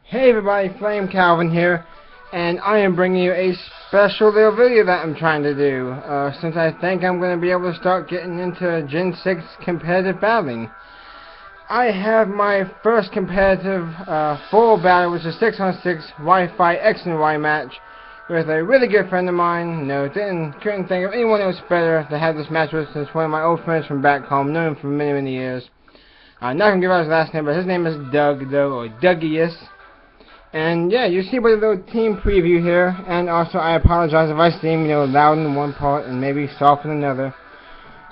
Hey everybody, Flamecalvin here, and I am bringing you a special little video that I'm trying to do, since I think I'm going to be able to start getting into Gen 6 competitive battling. I have my first competitive full battle, which is 6-on-6 Wi-Fi X and Y match, with a really good friend of mine. Couldn't think of anyone else better to have this match with since one of my old friends from back home, known him for many, many years. I'm not going to give out his last name, but his name is Doug, though, or Dougius. And yeah, you see with a little team preview here, and also I apologize if I seem, loud in one part and maybe soft in another.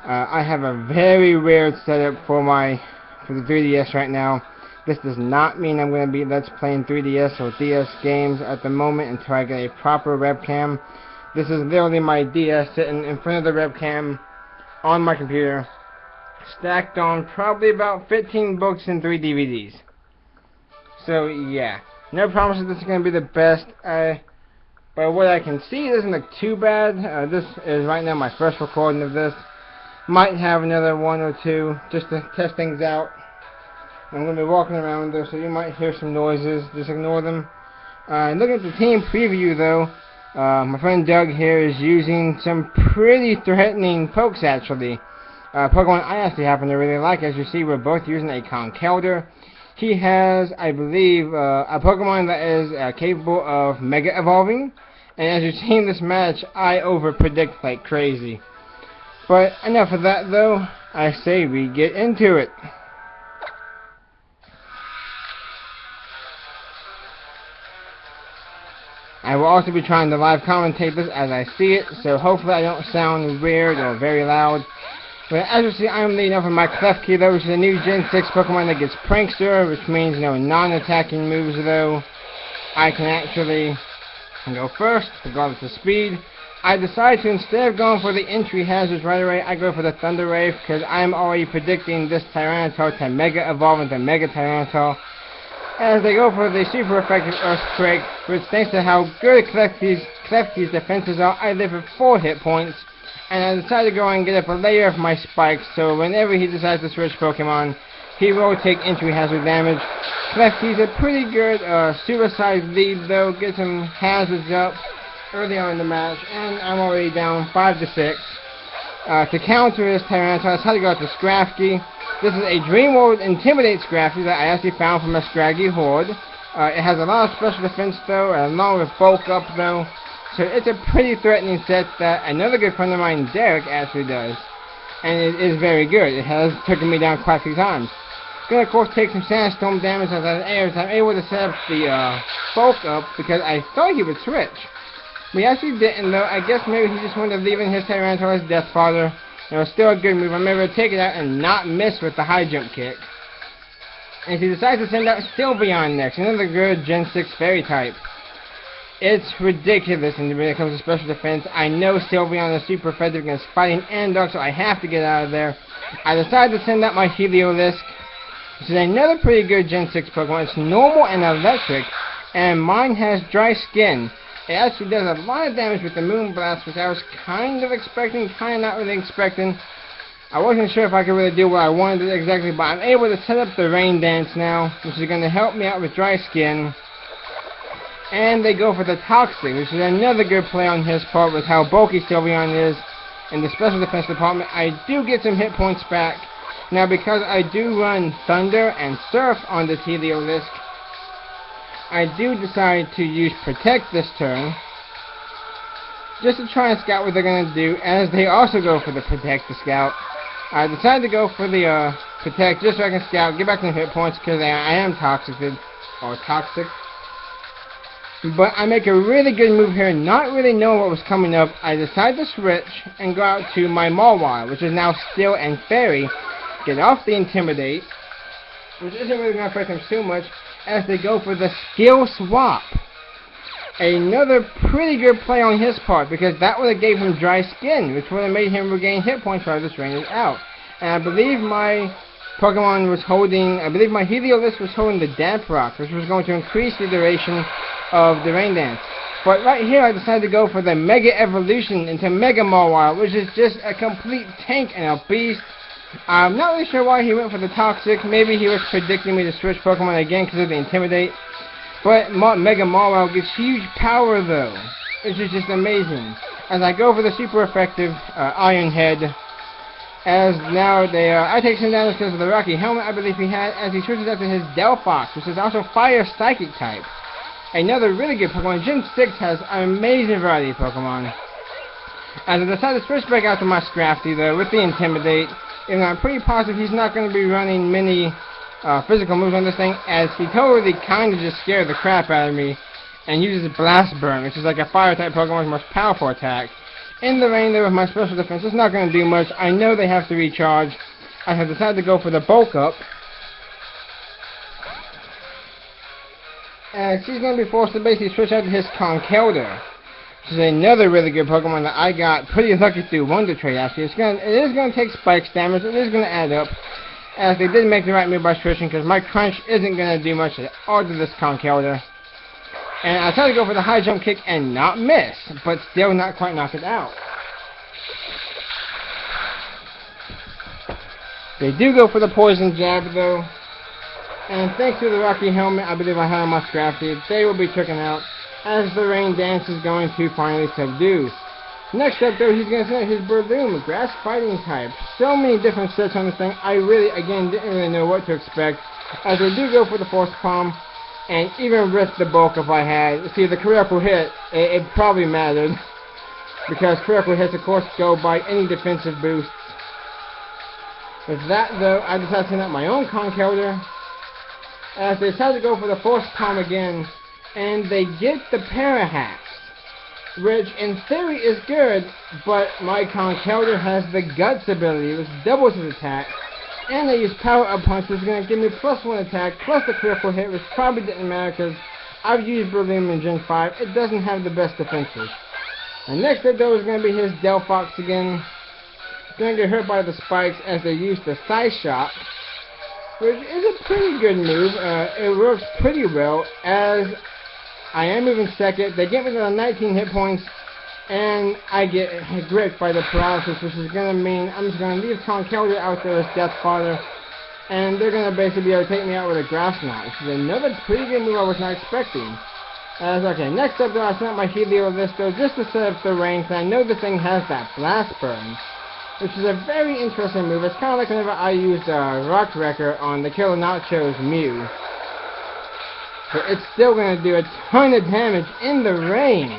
I have a very weird setup for the 3DS right now. This does not mean I'm going to be Let's Playing 3DS or DS games at the moment until I get a proper webcam. This is literally my DS sitting in front of the webcam on my computer, stacked on probably about 15 books and 3 DVDs. So yeah. No promises this is going to be the best. But what I can see, it doesn't look too bad. This is right now my first recording of this. Might have another one or two just to test things out. I'm going to be walking around though, so you might hear some noises. Just ignore them. Looking at the team preview though, my friend Doug here is using some pretty threatening pokes actually. Pokemon I actually happen to really like. As you see, we're both using a Conkeldurr. He has, I believe, a Pokemon that is capable of Mega Evolving. And as you see in this match, I over-predict like crazy. But enough of that, though. I say we get into it. I will also be trying to live commentate this as I see it, so hopefully I don't sound weird or very loud. But as you see, I'm leading off with my Klefki, though, which is a new Gen 6 Pokemon that gets Prankster, which means, non-attacking moves, though. I can actually go first, regardless of speed. I decide to, instead of going for the entry hazards right away, I go for the Thunder Wave, because I'm already predicting this Tyranitar to Mega Evolve into Mega Tyranitar. As they go for the super effective Earthquake, which thanks to how good Klefki's defenses are, I live with 4 hit points. And I decided to go and get up a layer of my spikes, so whenever he decides to switch Pokemon, he will take entry hazard damage. Klefki's a pretty good suicide lead though, gets some hazards up early on in the match, and I'm already down 5 to 6. To counter this Tyranitar, I decided to go out to Scrafty. This is a Dream World Intimidate Scrafty that I actually found from a Scraggy Horde. It has a lot of special defense though, along with bulk up though. So it's a pretty threatening set that another good friend of mine, Derek, actually does. And it is very good. It has taken me down quite a few times. Gonna, of course, take some Sandstorm damage as I'm able to set up the bulk up because I thought he would switch. We actually didn't, though. I guess maybe he just wanted to leave in his Tyranitar as Death Father. It was still a good move. I'm able to take it out and not miss with the high jump kick. And he decides to send out Sylveon next, another good Gen 6 Fairy type. It's ridiculous when it comes to special defense. I know Sylveon is super effective against fighting and dark, so I have to get out of there. I decided to send out my Heliolisk, which is another pretty good Gen 6 Pokemon. It's normal and electric, and mine has dry skin. It actually does a lot of damage with the Moonblast, which I was kind of expecting, kind of not really expecting. I wasn't sure if I could really do what I wanted exactly, but I'm able to set up the Rain Dance now, which is going to help me out with dry skin. And they go for the Toxic, which is another good play on his part with how bulky Sylveon is. In the special defense department, I do get some hit points back. Now, because I do run Thunder and Surf on this Heliolisk, I do decide to use Protect this turn, just to try and scout what they're going to do, as they also go for the Protect to scout. I decided to go for the Protect just so I can scout, get back some hit points, because I am toxic. But I make a really good move here, not really knowing what was coming up. I decide to switch and go out to my Mawile, which is now Steel and Fairy. Get off the Intimidate, which isn't really going to affect them too much, as they go for the Skill Swap. Another pretty good play on his part, because that would have gave him dry skin, which would have made him regain hit points while this rain is out. And I believe my Pokemon was holding, I believe my Heliolisk was holding the Damp Rock, which was going to increase the duration of the Rain Dance. But right here I decided to go for the Mega Evolution into Mega Mawile, which is just a complete tank and a beast. I'm not really sure why he went for the Toxic. Maybe he was predicting me to switch Pokemon again because of the Intimidate. But Mega Mawile gets huge power though, which is just amazing. As I go for the super effective Iron Head, as now I take him down because of the Rocky Helmet I believe he had, as he switches out to his Delphox, which is also Fire Psychic type. Another really good Pokemon. Gen 6 has an amazing variety of Pokemon. As I decide to switch back out to my Scrafty though, with the Intimidate, and I'm pretty positive he's not going to be running many physical moves on this thing, as he totally kind of just scared the crap out of me, and uses Blast Burn, which is like a fire type Pokemon's most powerful attack. In the rain there with my special defense, it's not going to do much. I know they have to recharge. I have decided to go for the Bulk Up, and she's going to be forced to basically switch out to his Conkeldurr, which is another really good Pokemon that I got pretty lucky through Wonder Trade actually. It is going to take Spikes damage, it is going to add up, as they did make the right move by switching, because my Crunch isn't going to do much at all to this Conkeldurr. And I tried to go for the high jump kick and not miss, but still not quite knock it out. They do go for the Poison Jab though, and thanks to the Rocky Helmet I believe I had on my Scrafty, they will be taken out, as the Rain Dance is going to finally subdue. Next up though, he's going to send out his Breloom, Grass Fighting type. So many different sets on this thing, I really, again, didn't really know what to expect, as they do go for the Force Palm, and even with the bulk if I had, see the critical hit, it probably mattered, because critical hits of course go by any defensive boosts. With that though, I decided to send out my own Conkeldurr, as they decided to go for the Force Palm again, and they get the Parahax, which in theory is good, but my Conkeldurr has the Guts ability, which doubles his attack, and they use Power Up Punch, which is going to give me +1 attack, plus the critical hit, which probably didn't matter because I've used Breloom in Gen 5, it doesn't have the best defenses. And next up though is going to be his Delphox again. It's going to get hurt by the Spikes as they use the Side Shock, which is a pretty good move. It works pretty well, as I am moving second, they get me to 19 hit points, and I get gripped by the paralysis, which is going to mean I'm just going to leave Conkeldurr out there as Death Fodder, and they're going to basically be able to take me out with a Grass Knot, which is another pretty good move I was not expecting. Okay, next up though, I sent out my Heliolisk though, just to set up the rain, because I know the thing has that Blast Burn, which is a very interesting move. It's kind of like whenever I used Rock Wrecker on the Killer Nacho's Mew. But it's still going to do a ton of damage in the rain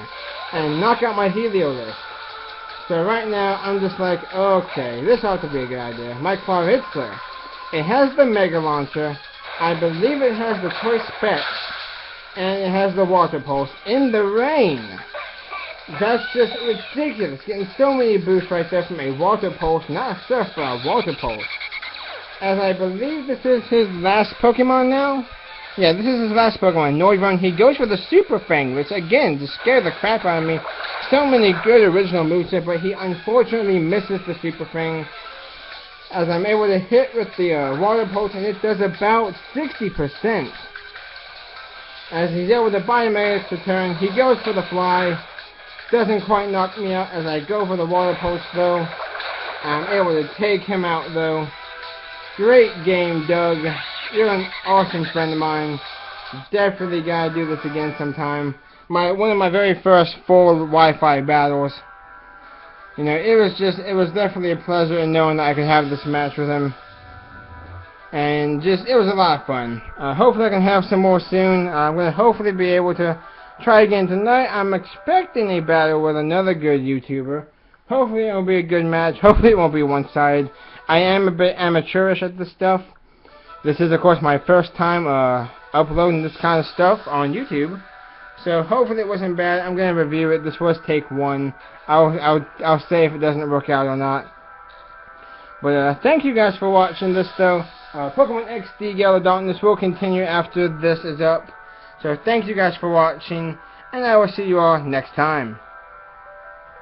and knock out my Heliolisk. So right now, I'm just like, okay, this ought to be a good idea. My Claritzler, it has the Mega Launcher, I believe it has the Choice Specs, and it has the Water Pulse in the rain. That's just ridiculous, getting so many boosts right there from a Water Pulse, not a Surf, but a Water Pulse. As I believe this is his last Pokemon now? Yeah, this is his last Pokemon, Noivern. He goes for the Super Fang, which again, just scared the crap out of me. So many good original moves here, but he unfortunately misses the Super Fang. As I'm able to hit with the Water Pulse, and it does about 60%. As he's able to Biomagus to turn, he goes for the Fly. Doesn't quite knock me out as I go for the Water Pulse though. I'm able to take him out though. Great game, Doug. You're an awesome friend of mine. Definitely gotta do this again sometime. One of my very first full Wi-Fi battles. You know, it was definitely a pleasure in knowing that I could have this match with him. And it was a lot of fun. Hopefully I can have some more soon. I'm going to hopefully be able to try again tonight. I'm expecting a battle with another good YouTuber. Hopefully it will be a good match. Hopefully it won't be one-sided. I am a bit amateurish at this stuff. This is, of course, my first time uploading this kind of stuff on YouTube. So hopefully it wasn't bad. I'm going to review it. This was take 1. I'll say if it doesn't work out or not. But thank you guys for watching this, though. Pokemon XD Yellow Darkness will continue after this is up. So thank you guys for watching, and I will see you all next time.